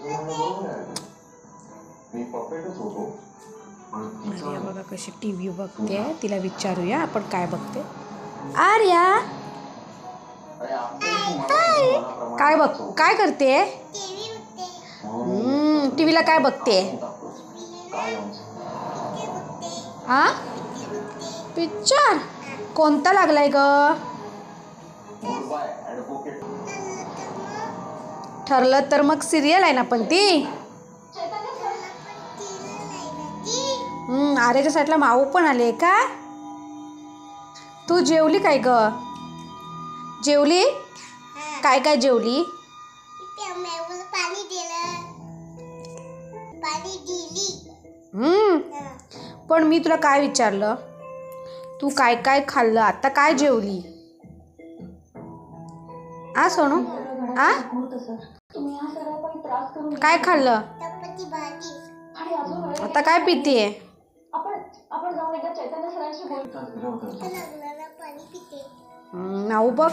आर्या बघा कशी टीव्ही बघते, तिला विचारूया आपण काय बघते. आर्या काय करते? टीव्हीला काय बघते? हा पिक्चर कोणता लागलाय ग? ठरलं तर मग सिरियल आहे ना पण ती. आर्याच्या साईडला माऊ पण आले का? तू जेवली काय ग? जेवली काय काय जेवली? पण मी तुला काय विचारलं, तू काय काय खाल्लं, आता काय जेवली? आ सोनू आ काय खाल्लं? आता काय पितेय? माऊ बघ,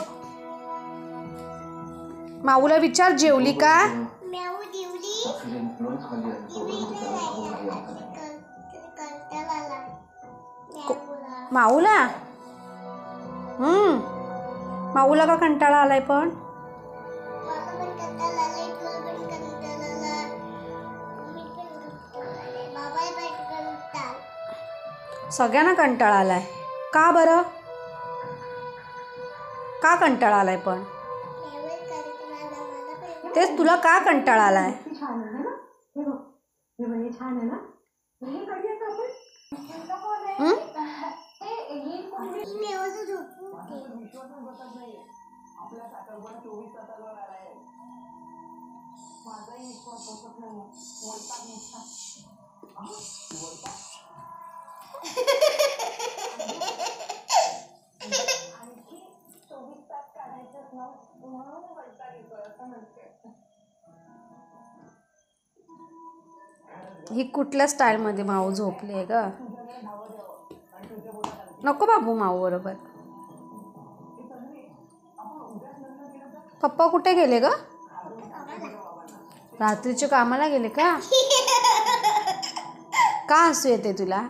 माऊला विचार जेवली का? माऊला माऊला का कंटाळा आलाय? पण सगळ्यांना कंटाळा आलाय का बरं? का कंटाळा आलाय? पण तेच तुला का कंटाळा आलाय? ही कुठल्या स्टाईल मध्ये माऊ झोपले ग? नको बाबू माऊ बरोबर. पप्पा कुठे गेले ग? रात्रीचे कामाला गेले का? का हसू येते तुला?